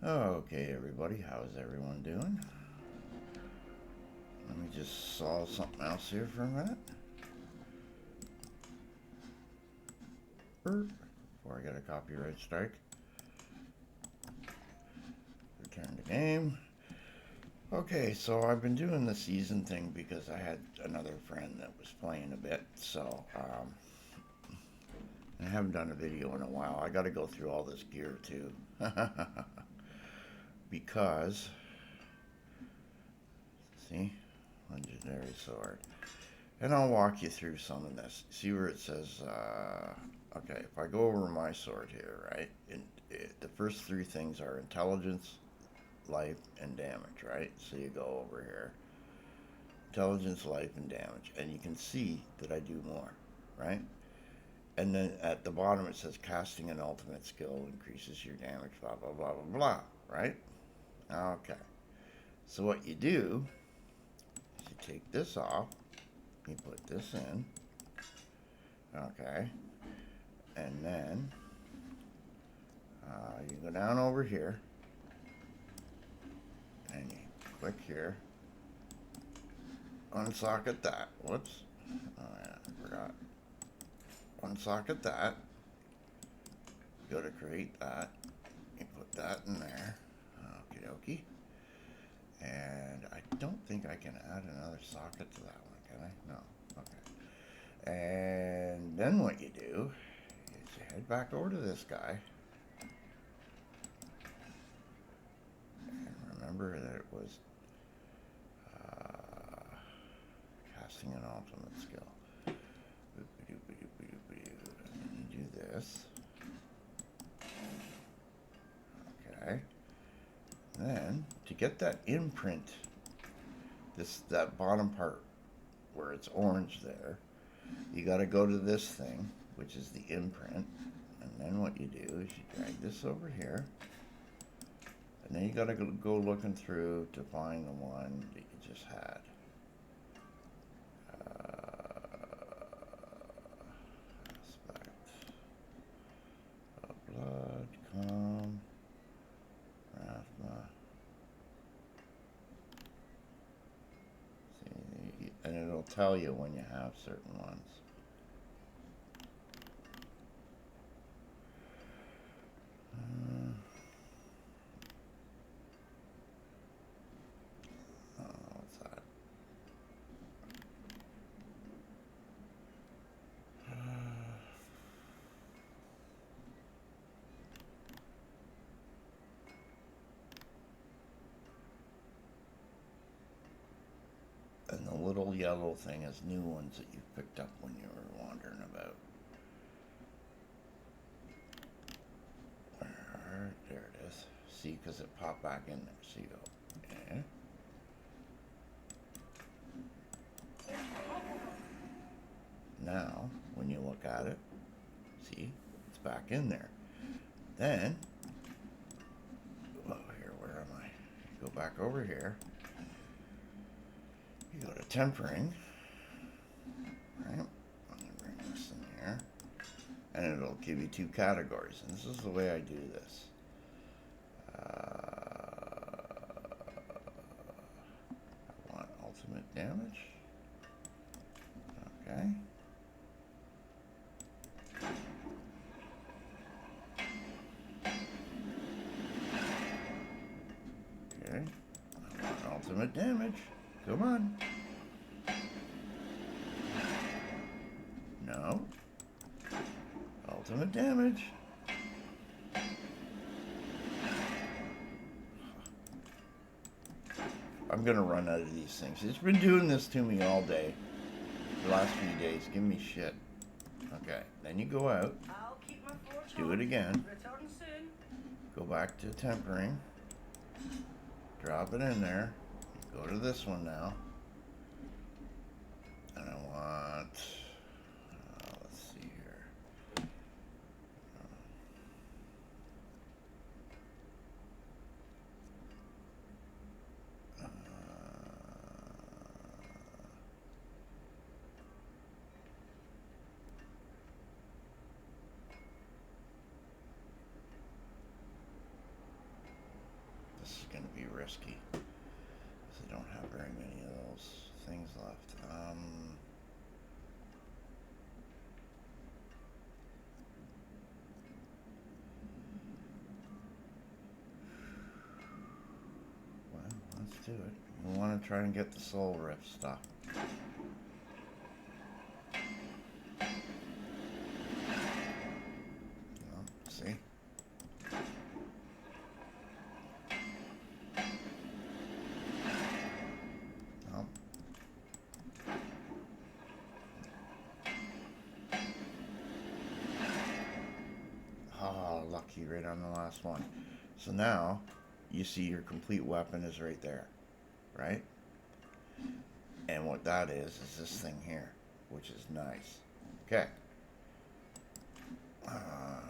Okay, everybody, how's everyone doing? Let me just solve something else here for a minute. Before I get a copyright strike. Return to game. Okay, so I've been doing the season thing because I had another friend that was playing a bit, so I haven't done a video in a while. I gotta go through all this gear too. Because, see, legendary sword. And I'll walk you through some of this. See where it says, okay, if I go over my sword here, right, the first three things are intelligence, life, and damage, right? So you go over here, intelligence, life, and damage, and you can see that I do more, right? And then at the bottom it says casting an ultimate skill increases your damage, blah, blah, blah, blah, blah, right? Okay. So what you do is you take this off, you put this in, okay, and then you go down over here, and you click here, unsocket that, whoops, oh yeah, I forgot, unsocket that, go to create that, you put that in there, okie dokie, and I don't think I can add another socket to that one, can I? No, okay. And then what you do is you head back over to this guy, and remember that it was casting an ultimate skill. And you do this. Okay. Then to get that imprint, that bottom part where it's orange there, you got to go to this thing, which is the imprint, and then what you do is you drag this over here, and then you got to go looking through to find the one that you just had. Aspect of blood, com, Rathma. See, and it'll tell you when you have certain ones. What's that? And the little yellow thing is new ones that you've picked up when you were wandering about. There it is. See, because it popped back in there. See, you go. Yeah. Now, when you look at it, see, it's back in there. Then, oh, here, where am I? You go back over here. You go to tempering. Right? I'm going to bring this in here. And it'll give you two categories. And this is the way I do this. I want ultimate damage. Okay. Okay. I want ultimate damage. Come on. No. Ultimate damage. I'm gonna run out of these things. It's been doing this to me all day. The last few days. Give me shit. Okay. Then you go out. Do it again. Go back to tempering. Drop it in there. Go to this one now. And I want... let's see here. going to be risky. Because I don't have very many of those things left. Well, let's do it. We want to try and get the soul rift stuff. See? No. Oh, lucky right on the last one. So now you see your complete weapon is right there, right? And what that is this thing here, which is nice. Okay.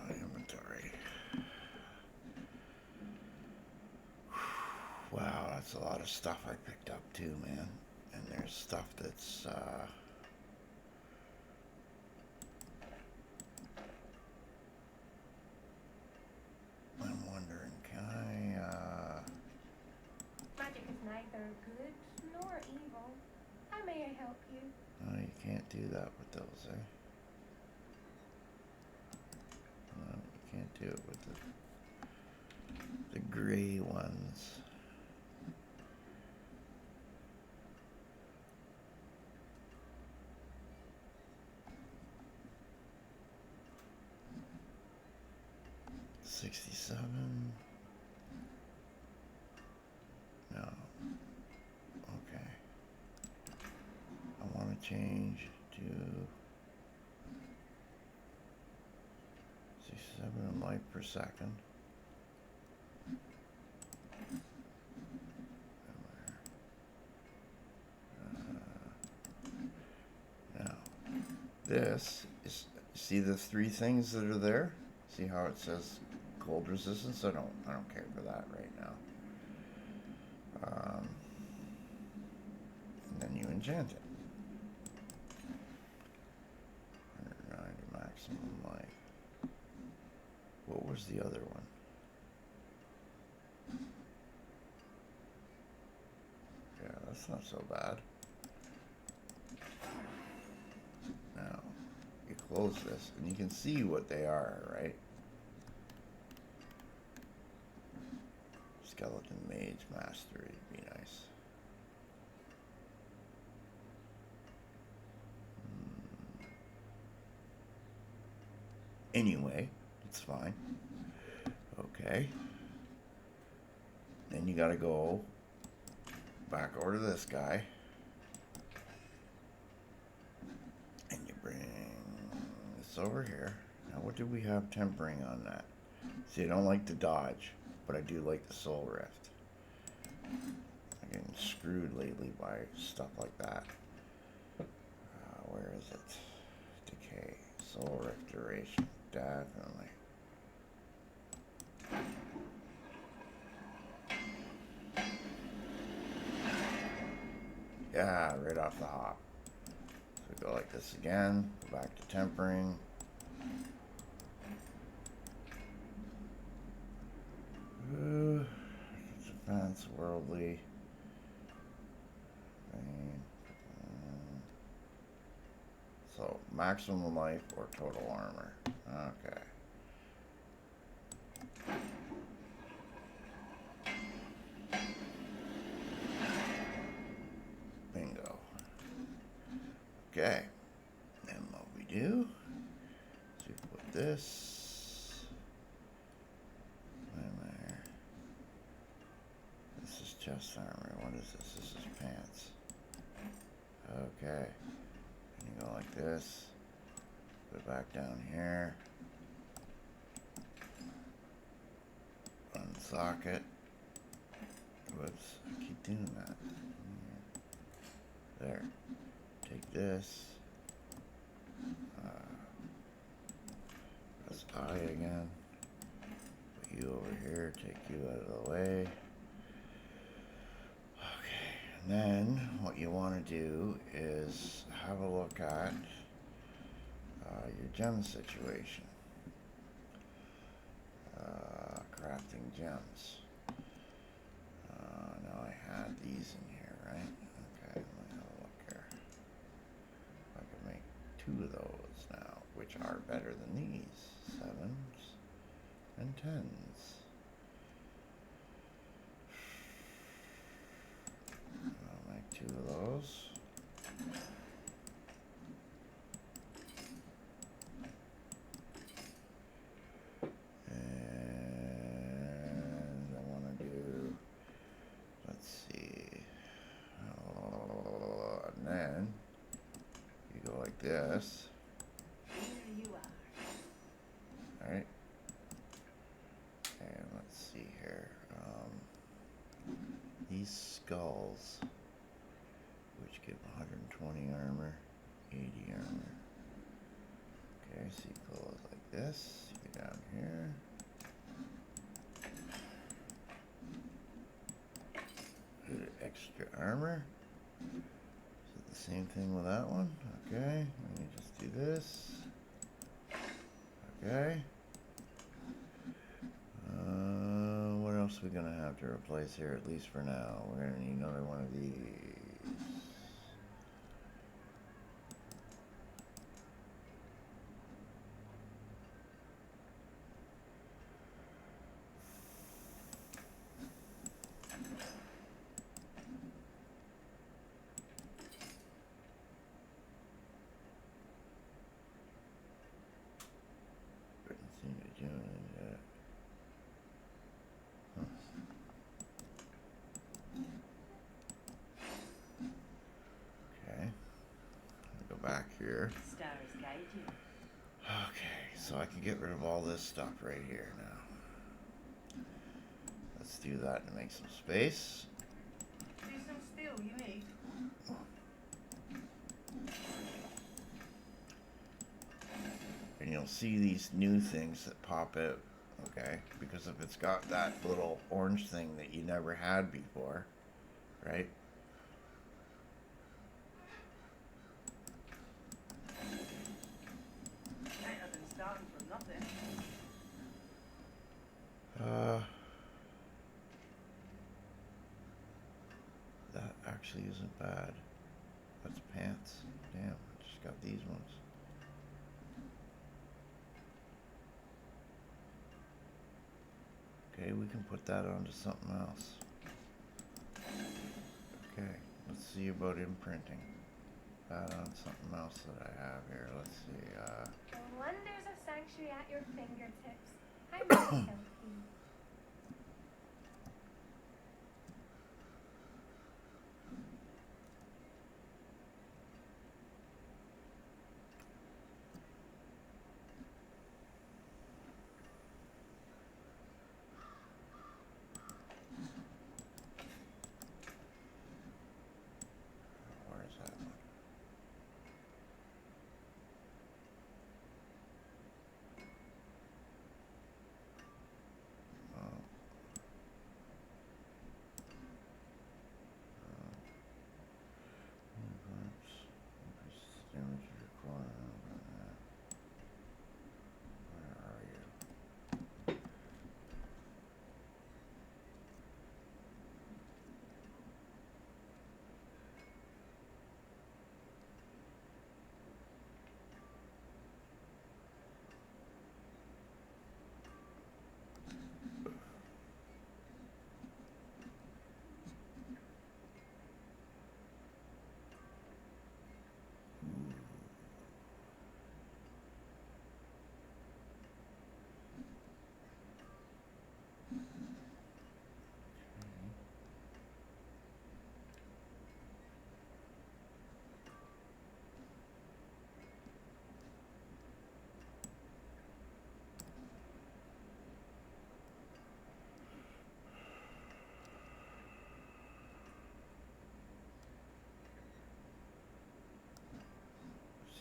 Inventory. Wow, that's a lot of stuff I picked up too, man. And there's stuff that's I'm wondering, can I Magic is neither good nor evil. How may I help you? no, you can't do that with those, eh? No, you can't do it with the gray ones. $67. No. Okay. I want to change to 67 light per second. Now, this is, see the three things that are there? See how it says cold resistance? I don't care for that right now. And then you enchant it. 190 maximum life. What was the other one? Yeah, that's not so bad. Now, you close this, and you can see what they are, right? Skeleton Mage Mastery would be nice. Anyway, it's fine. Okay. Then you gotta go back over to this guy. And you bring this over here. Now what do we have tempering on that? See, I don't like the dodge, but I do like the soul rift. I'm getting screwed lately by stuff like that. Where is it? Decay. Soul rift duration. Definitely. Yeah, right off the hop. So we go like this again. Go back to tempering. Defense, worldly. So maximum life or total armor. Okay. Bingo. Okay. And what we do is we put this in there. This is chest armor. What is this? This is pants. Okay. And you go like this. Put it back down here. Unsock it. Whoops. I keep doing that. There. Take this. Press I again. Put you over here. Take you out of the way. Okay. And then what you want to do is have a look at your gem situation. Crafting gems. these in here, right? Okay, let me have a look here. I can make 2 of those now, which are better than these. 7s and 10s. I'll make 2 of those. And I want to do, let's see, and then you go like this. Here you are. Alright. And let's see here. These skulls, which give 120 armor, 80 armor. Okay, so you close like this, you go down here. Put extra armor. So the same thing with that one. Okay, let me just do this. Okay. What else are we gonna have to replace here, at least for now? We're gonna need another one of these. Couldn't seem to do anything yet. Huh. Okay. Go back here. Stars guide you. Okay, so I can get rid of all this stuff right here now. Let's do that to make some space. Do some steel you need. And you'll see these new things that pop out, okay? Because if it's got that little orange thing that you never had before, right? Better than starting from nothing. That actually isn't bad. That's pants. Damn, I just got these ones. Okay, we can put that onto something else. Okay, let's see about imprinting that on something else that I have here. Let's see, The wonders of sanctuary at your fingertips. I may help you. where's that one? Oh. Increases damage to your core. Where are you?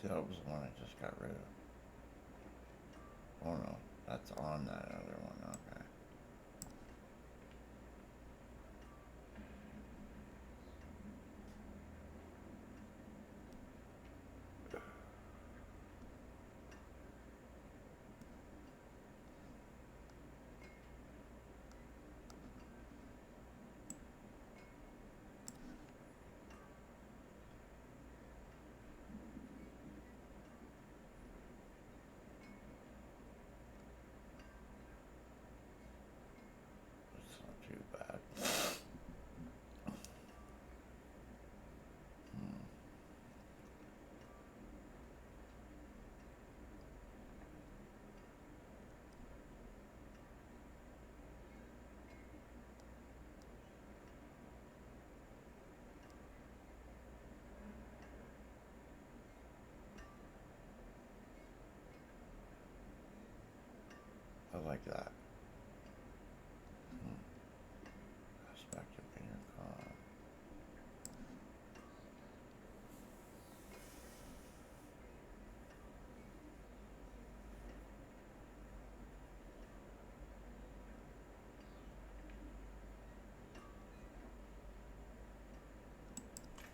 See, that was the one I just got rid of. Oh no, that's on that other one, okay. like that. Perspective intercom.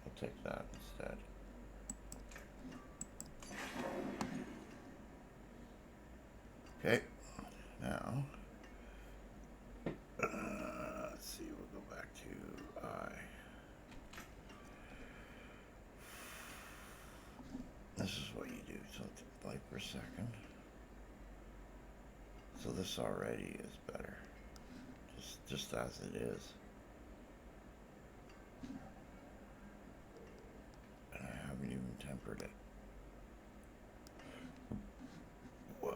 I'll take that instead. Okay, now, let's see, we'll go back to I. This is what you do, so light per second. So this already is better, just as it is. And I haven't even tempered it. Wow.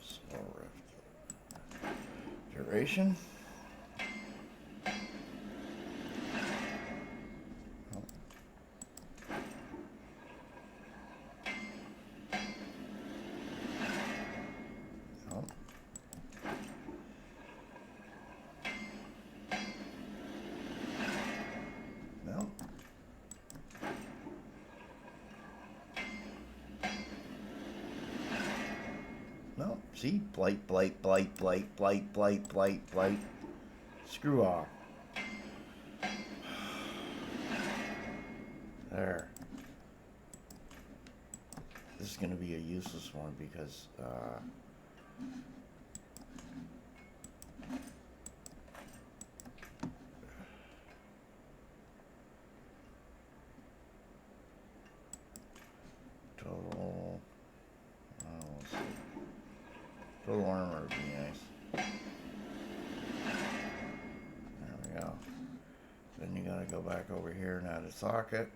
So duration. Oh. No. No. See? Blight, blight, blight, blight, blight, blight, blight, blight. Screw off. There. This is going to be a useless one because, total, let's see. Total armor would be nice. There we go. Then you gotta go back over here and add a socket.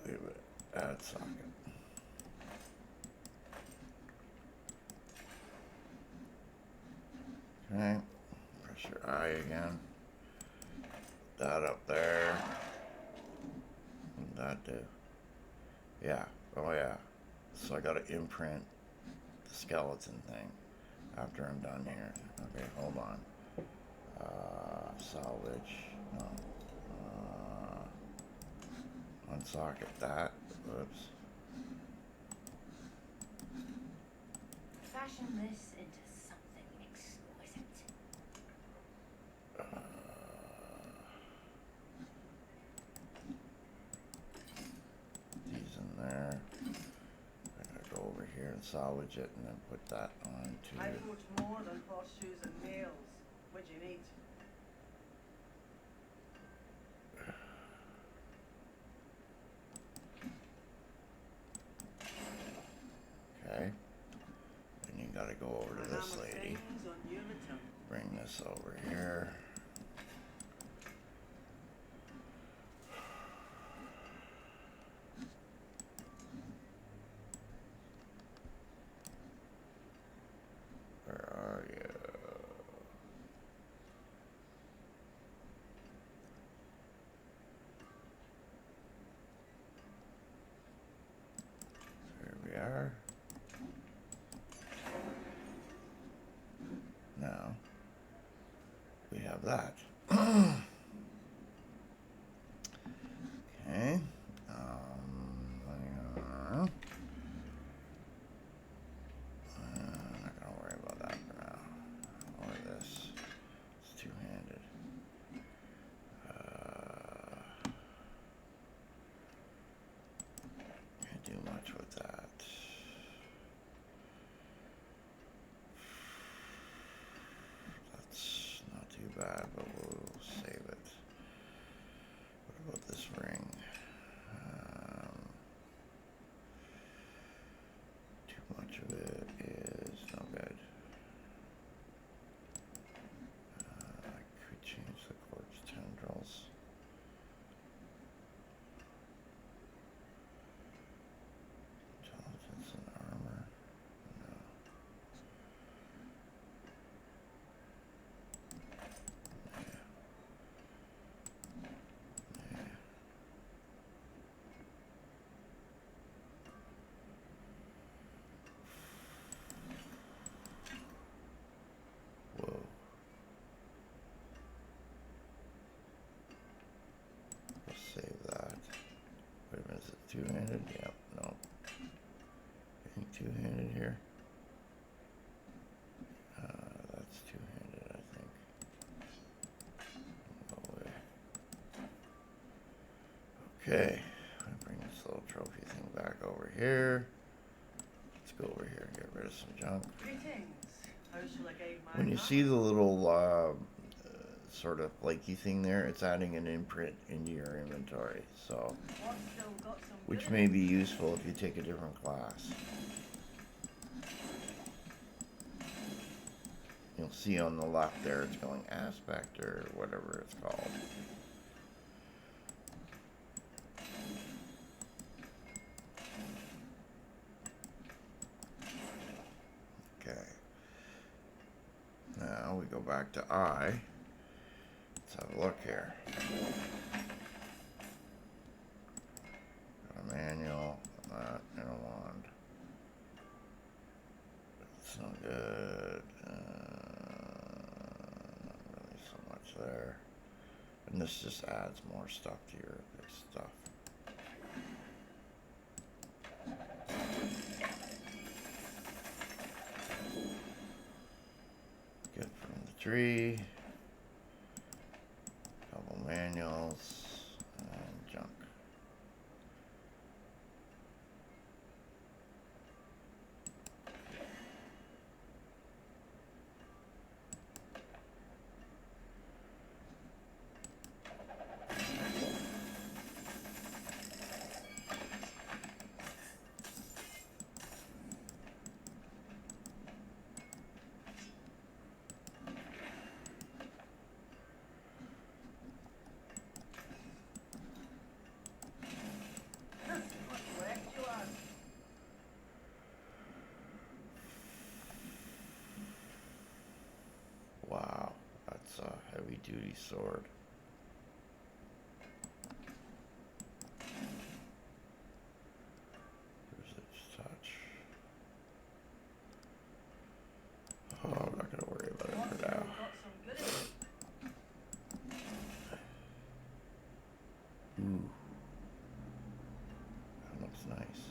Wait a minute. Add socket. Okay. Press your I again. That up there. What did that do? Yeah. Oh yeah. So I gotta imprint the skeleton thing after I'm done here. Okay, hold on. Salvage. No. Unsocket that. Oops. Fashion this into something exquisite. These in there. I gotta go over here and salvage it and then put that onto. I put more than horseshoes and nails. What do you need? Okay. Then you gotta go over to this lady. On your return. Bring this over here. Where are you? Here we are. Now we have that. Okay. I'm not gonna worry about that for now. Or this. It's two-handed. Can't do much with that. That's not too bad, but we'll save it. What about this ring? Too much of it is no good. I could change the corpse tendrils. Intelligence and armor. No. two-handed? Yep, no. Any two-handed here? That's two-handed, I think. Go away. Okay, I'm bring this little trophy thing back over here. Let's go over here and get rid of some junk. Greetings. How shall I guide my When you path? see the little sort of flaky thing there, it's adding an imprint into your inventory, so What's still got some which good may in be useful if you take a different class. You'll see on the left there it's going aspect or whatever it's called. Okay. Now we go back to I. Let's have a look here. Got a manual, that, and a wand. That's no good. Not really so much there. And this just adds more stuff to your stuff. Get from the tree. Couple manuals and junk. What's left, you ask? Wow, that's a heavy duty sword. Here's its touch. Oh, I'm not gonna worry about it What's for still now. got some good in Ooh. That looks nice.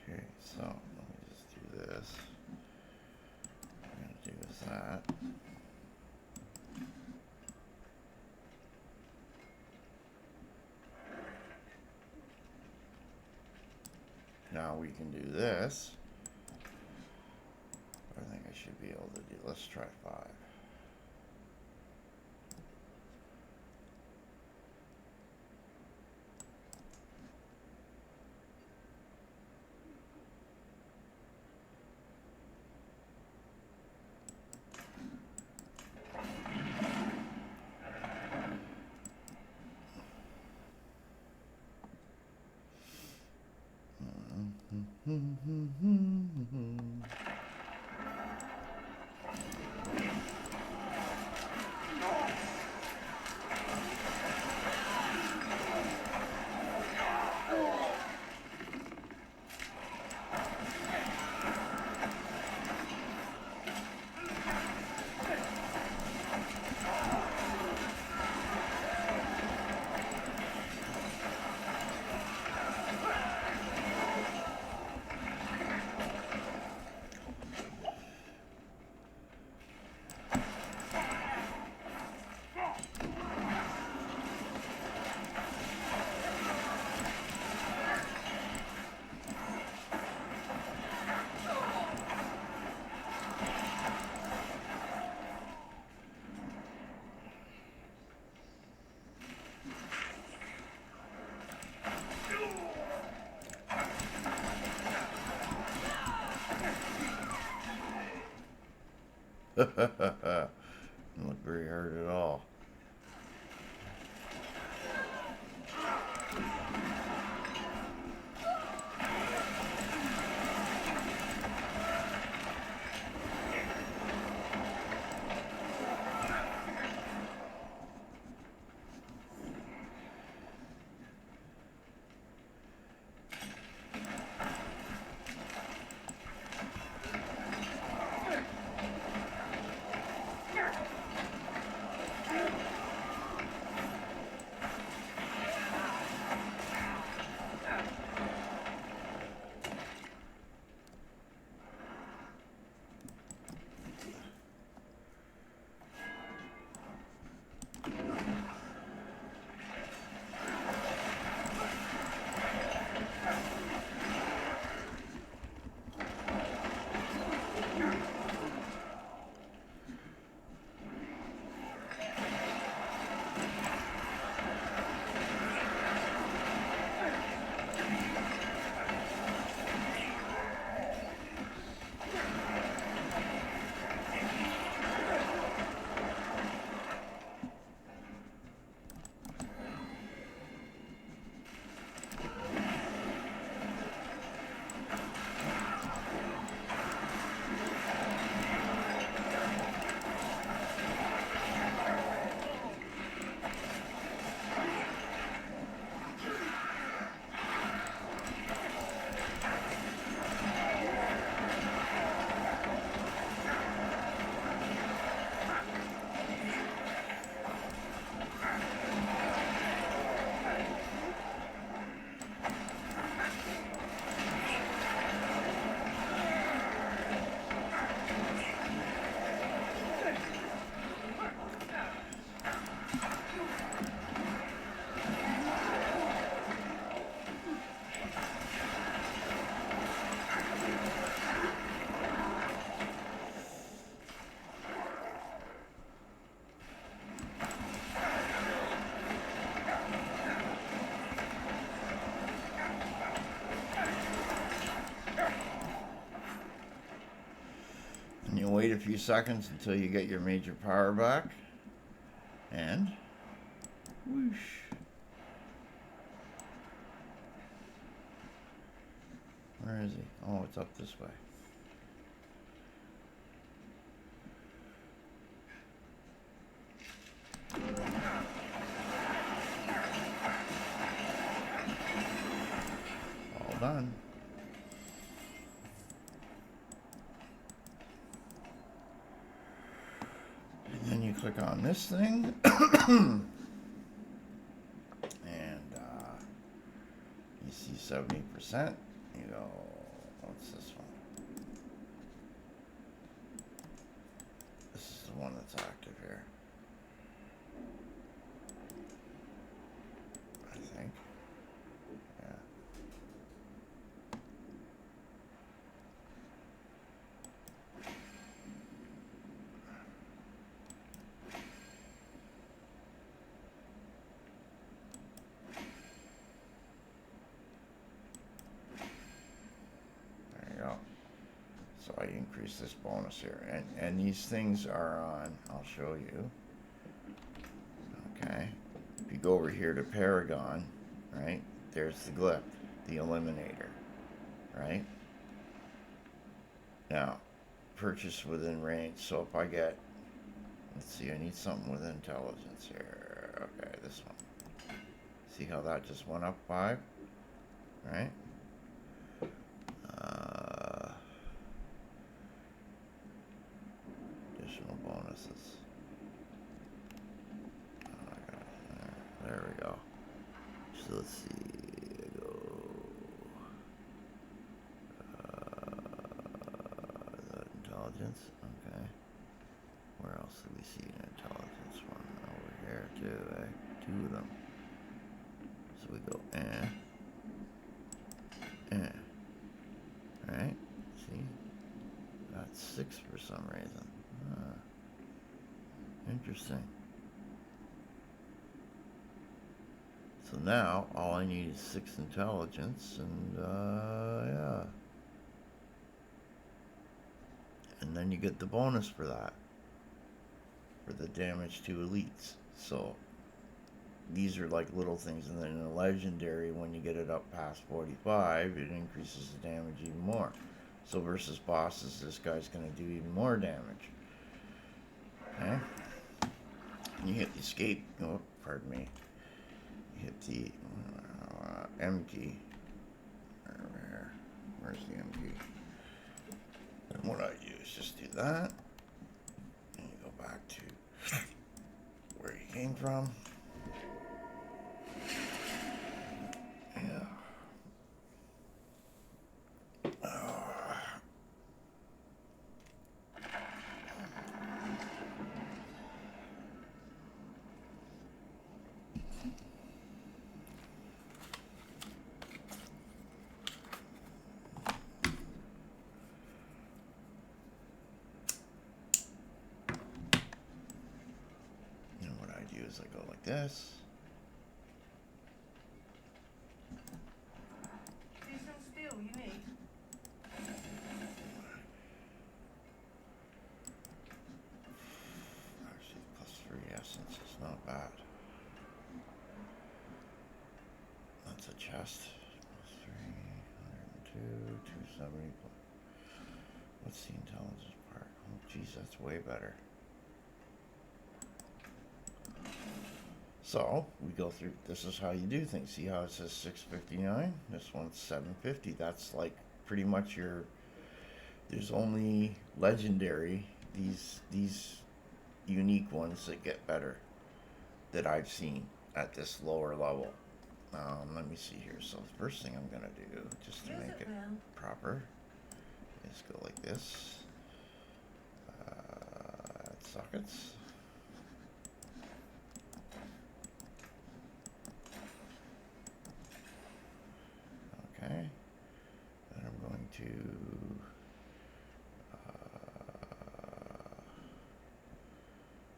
Okay, so let me just do this. I'm gonna do is that. Now we can do this. I think I should be able to do, let's try 5. Didn't look very hard at all. few seconds until you get your major power back. And whoosh. Where is he? Oh, it's up this way. All done. And then you click on this thing. And you see 70%. You go, what's this one? This is the one that's active here. I think. Yeah. There you go. So I increase this bonus here. And these things are on, I'll show you. Okay. If you go over here to Paragon, right? There's the glyph, the eliminator, right? Now, purchase within range. So if I get, let's see, I need something with intelligence here. Okay, this one. See how that just went up 5, right? Additional bonuses. There we go. So let's see. Go. Is that intelligence? Okay. Where else do we see an intelligence one? Over here too, eh? 2 of them. So we go Right? See? That's 6 for some reason. Interesting. So now all I need is 6 intelligence, and yeah. And then you get the bonus for that, for the damage to elites. So these are like little things, and then in a legendary, when you get it up past 45, it increases the damage even more. So versus bosses, this guy's going to do even more damage. Okay? And you hit the escape. Oh, pardon me. You hit the M key. Where's the M key? And what I do is just do that, and you go back to where you came from. Yeah. And what I do is I go like this. See some steel you need. Actually, +3 essence is not bad. That's a chest. +3, 102, 270. What's the intelligence part? Oh, geez, that's way better. So we go through. This is how you do things. See how it says 659? This one's 750. That's like pretty much your. There's only legendary. These unique ones that get better that I've seen at this lower level. Let me see here. So the first thing I'm gonna do, just to Use make it then. proper, is go like this. Sockets. Okay. Then I'm going to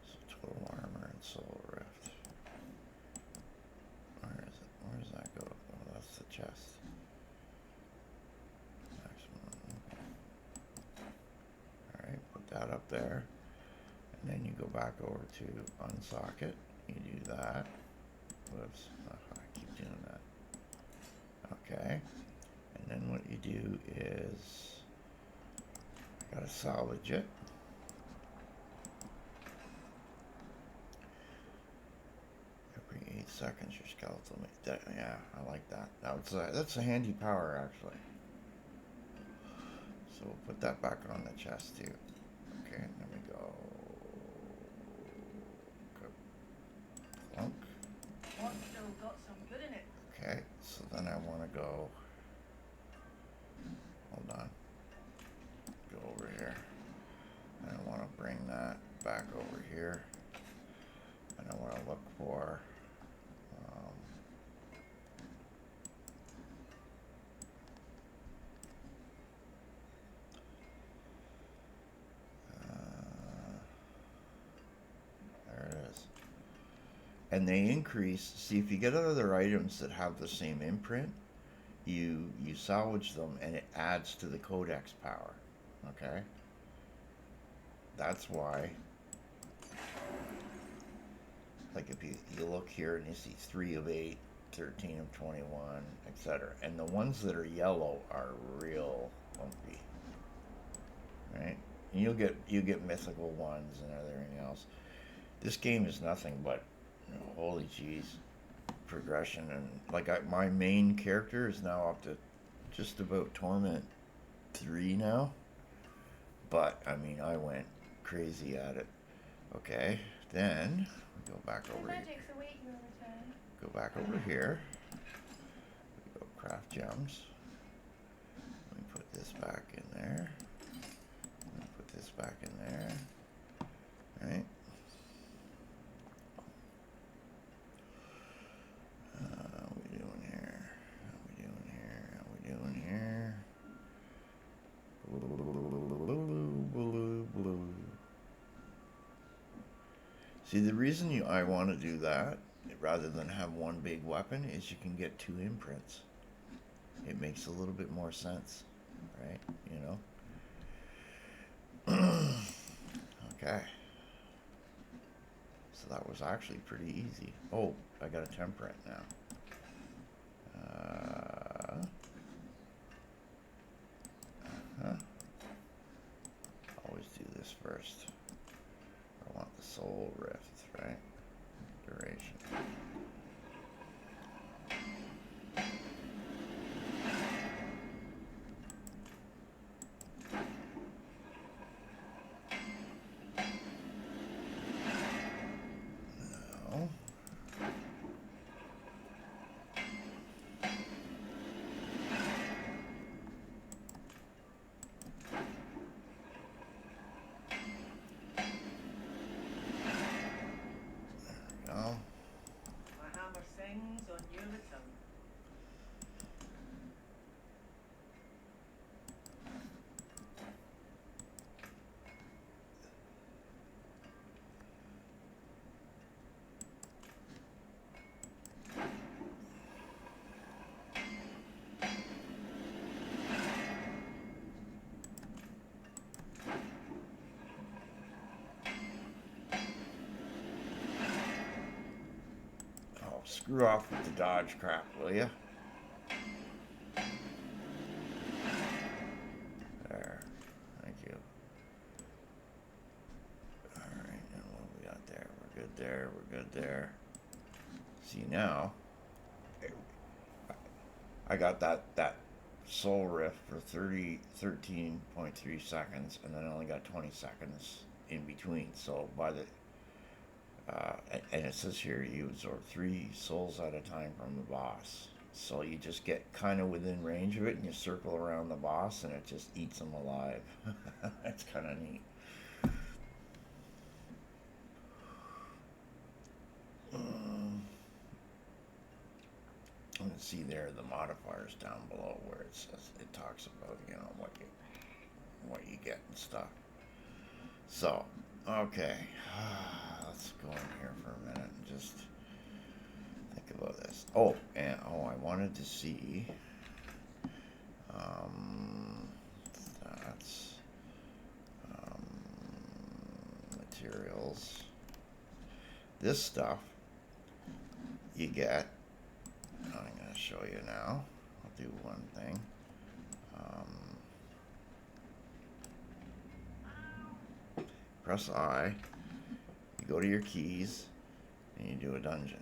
so total armor and soul rift. Where is it? Where does that go? Oh, that's the chest. Maximum. Okay. Alright, put that that up there. And then you go back over to unsocket. You do that. Whoops. I keep doing that. Okay. And then what you do is, gotta salvage it. Every 8 seconds, your skeletal yeah, I like that. That's a handy power, actually. So we'll put that back on the chest too. Okay, there we go. Clunk. What's still got some good in it? Okay, so then I want to go. Hold on. Go over here. And I want to bring that back over here. And I want to look for. There it is. And they increase. See, if you get other items that have the same imprint, you salvage them and it adds to the codex power. Okay? That's why, like if you look here and you see 3 of 8, 13 of 21, etc. And the ones that are yellow are real lumpy. Right? And you get mythical ones and everything else. This game is nothing but, holy jeez, progression. And like my main character is now up to just about Torment 3 now. But I mean, I went crazy at it. Okay, then we go back over here. Magics await your return. Go back over here. We go craft gems. Let me put this back in there. Let me put this back in there. Right. How we doing here? How we doing here? How we doing here? See, the reason I want to do that, rather than have one big weapon, is you can get 2 imprints. It makes a little bit more sense, right? Okay. So that was actually pretty easy. Oh, I got a temperate now. Always do this first. I want the soul rift, right? Duration. No. No. My hammer sings on your return. Oh, screw off with the dodge crap, will ya? There. Thank you. Alright, and what we got there? We're good there, we're good there. See now, I got that soul rift for 13.3 seconds, and then I only got 20 seconds in between. So by the and it says here you absorb 3 souls at a time from the boss. So you just get kind of within range of it, and you circle around the boss, and it just eats them alive. That's kind of neat. And see there the modifiers down below where it says it talks about what you get and stuff. So okay, let's go in here for a minute and just think about this. I wanted to see that's nails. This stuff you get. I'm going to show you now. I'll do one thing. Press I. You go to your keys and you do a dungeon.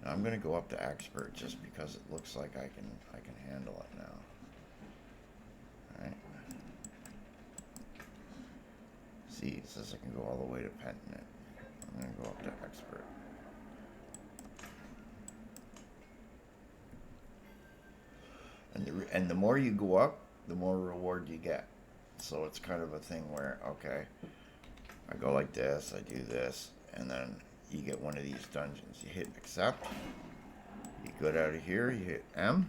Now I'm going to go up to expert just because it looks like I can handle it now. All right. See, it says I can go all the way to Pentiment. I'm going to go up to expert. And the more you go up, the more reward you get. So it's kind of a thing where, okay, I go like this, I do this, and then you get one of these dungeons. You hit accept, you go out of here, you hit M,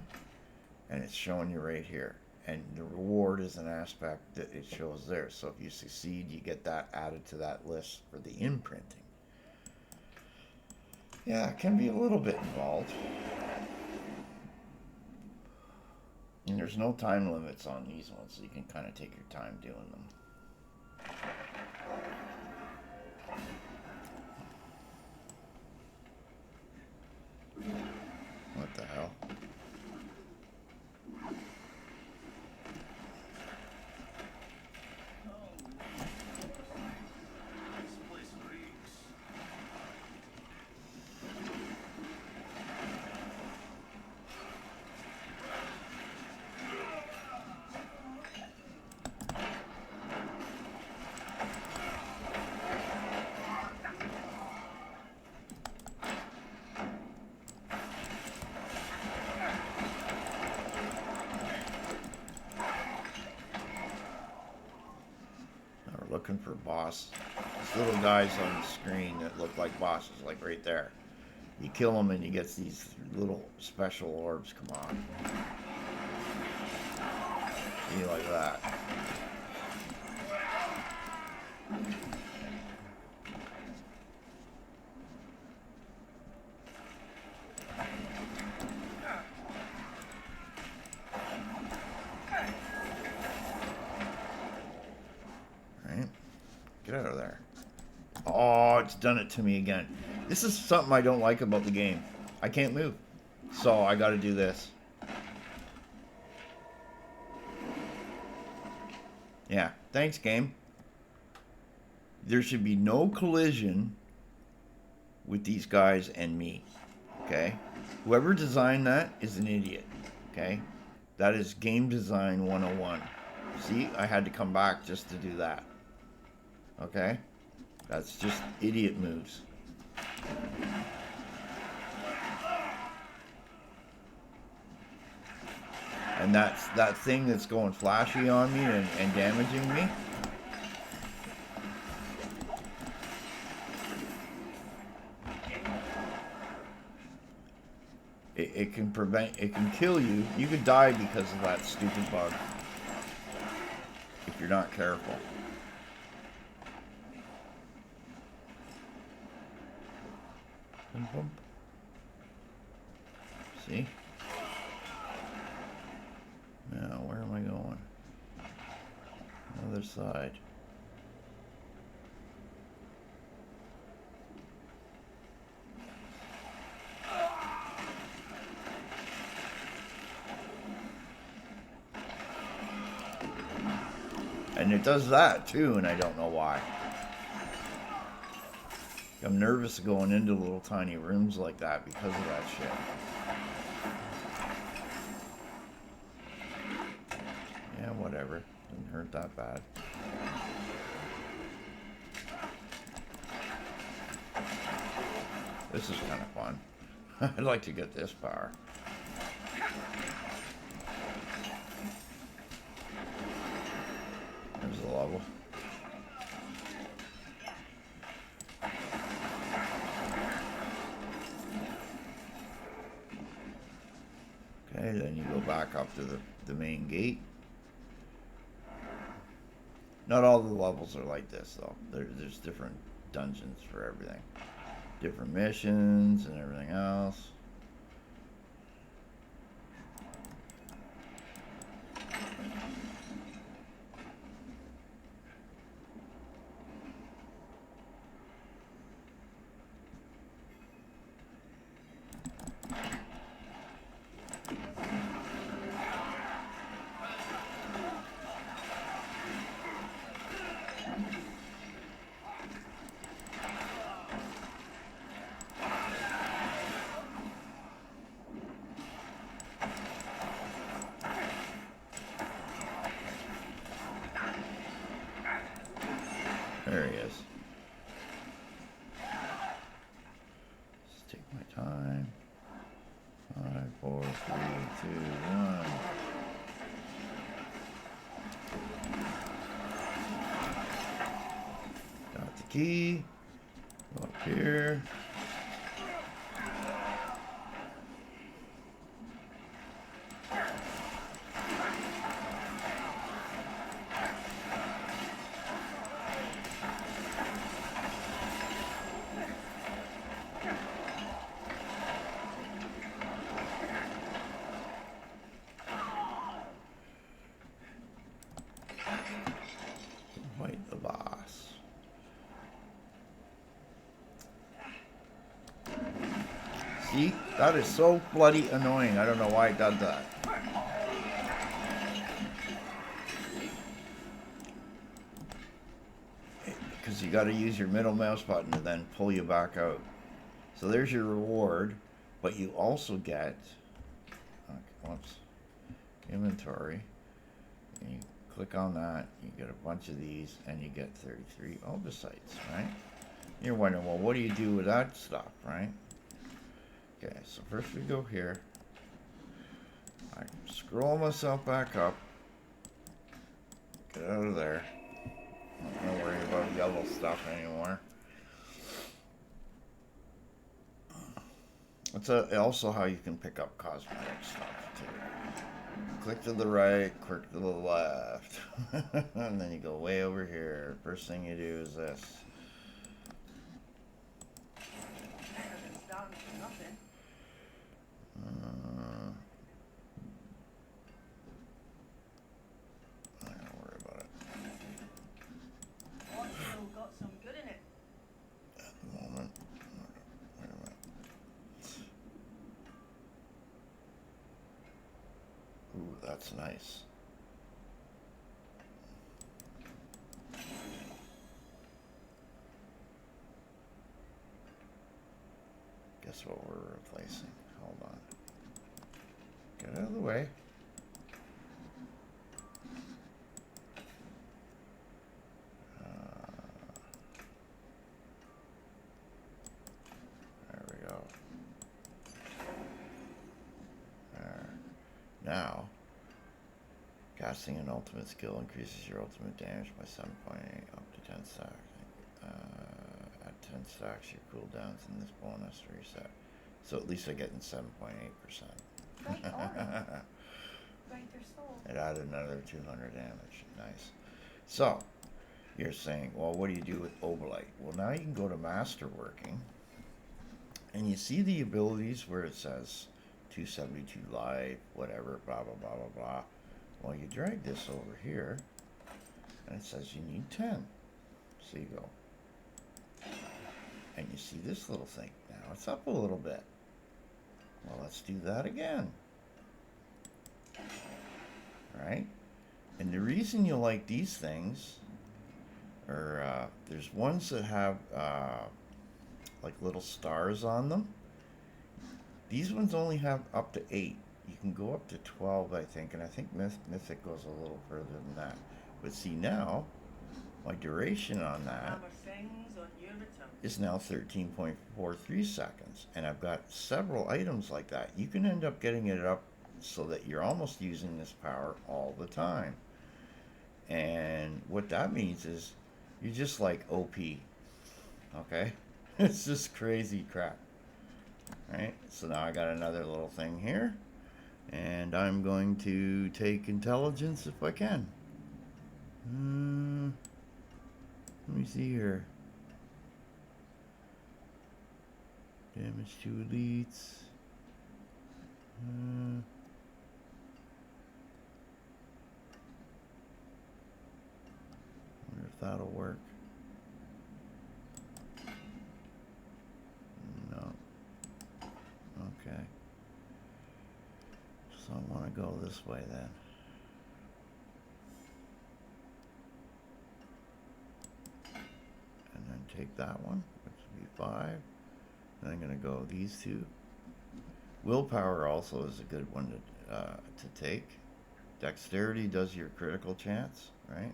and it's showing you right here. And the reward is an aspect that it shows there. So if you succeed, you get that added to that list for the imprinting. Yeah, it can be a little bit involved. And there's no time limits on these ones, so you can kind of take your time doing them. What the hell? Looking for boss. These little guys on the screen that look like bosses, like right there. You kill them and you get these little special orbs come on. See, like that. Get out of there. Oh, it's done it to me again. This is something I don't like about the game. I can't move. So I gotta do this. Yeah, thanks, game. There should be no collision with these guys and me. Okay? Whoever designed that is an idiot. Okay? That is game design 101. See, I had to come back just to do that. Okay? That's just idiot moves. And that's that thing that's going flashy on me and damaging me. It can prevent, it can kill you. You could die because of that stupid bug. If you're not careful. See? Now, where am I going? Other side. And it does that too, and I don't know why. I'm nervous going into little tiny rooms like that because of that shit. Yeah, whatever. Didn't hurt that bad. This is kind of fun. I'd like to get this power. There's the level. Okay, then you go back up to the main gate. Not all the levels are like this, though. There's different dungeons for everything. Different missions and everything else. time. 5, 4, 3, 2, 1. Got the key. Go up here. Fight the boss. See? That is so bloody annoying. I don't know why it does that. Because you got to use your middle mouse button to then pull you back out. So there's your reward, but you also get, whoops, inventory. And you click on that, you get a bunch of these, and you get 33 ovocytes, right? You're wondering, well, what do you do with that stuff, right? Okay, so first we go here. I scroll myself back up. Get out of there. I'm not worrying about yellow stuff anymore. It's also how you can pick up cosmetic stuff too. Click to the right, click to the left, and then you go way over here. First thing you do is this. It's down to nothing. I don't worry about it What's still got some good in it? at the moment. Wait a minute. Ooh, that's nice. Guess what we're replacing? Hold on. Get out of the way. There we go. There. Now, casting an ultimate skill increases your ultimate damage by 7.8 up to 10 stacks. At 10 stacks, your cooldowns in this bonus reset. So at least I get in 7.8%. Right on it. Right their soul. It added another 200 damage. Nice. So, you're saying, well, what do you do with Obolite? Well, now you can go to Masterworking, and you see the abilities where it says 272 life, whatever, blah, blah, blah, blah, blah. Well, you drag this over here, and it says you need 10. So you go. And you see this little thing. Now it's up a little bit. Well, let's do that again. Right? And the reason you like these things are, there's ones that have like little stars on them. These ones only have up to 8. You can go up to 12, I think, and I think Mythic goes a little further than that. But see now, my duration on that is now 13.43 seconds, and I've got several items like that. You can end up getting it up so that you're almost using this power all the time. And what that means is you're just like OP. Okay? It's just crazy crap. Right? So now I got another little thing here. And I'm going to take intelligence if I can. Let me see here. Damage to elites. Wonder if that'll work. No. Okay. So I want to go this way then. And then take that one, which would be 5. And I'm going to go these two. Willpower also is a good one to take. Dexterity does your critical chance, right?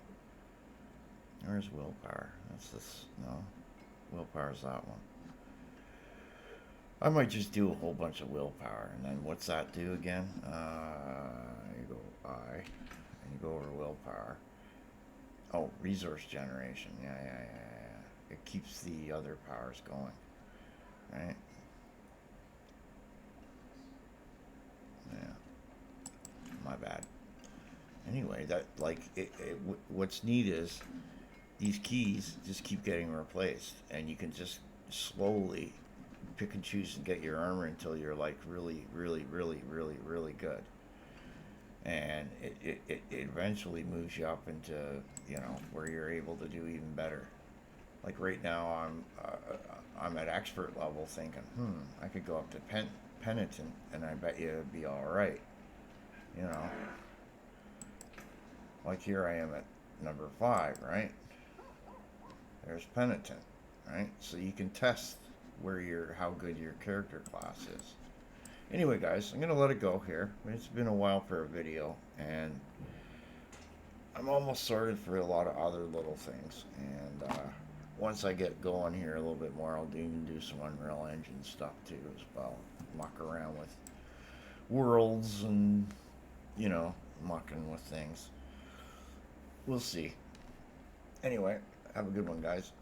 Where's willpower? That's this. No. Willpower's that one. I might just do a whole bunch of willpower, and then what's that do again? You go I, and you go over willpower. Oh, resource generation. Yeah. It keeps the other powers going, right? Yeah. My bad. Anyway, that like what's neat is these keys just keep getting replaced, and you can just slowly pick and choose and get your armor until you're like really good. And it eventually moves you up into, you know, where you're able to do even better. Like right now, I'm at expert level, thinking, I could go up to penitent, and I bet you it'd be all right. You know, like here I am at number 5, right? There's penitent, right? So you can test how good your character class is. Anyway, guys, I'm gonna let it go here. It's been a while for a video, and I'm almost sorted for a lot of other little things. And once I get going here a little bit more, I'll even do some Unreal Engine stuff too as well. Muck around with worlds and, you know, mucking with things. We'll see. Anyway, have a good one, guys.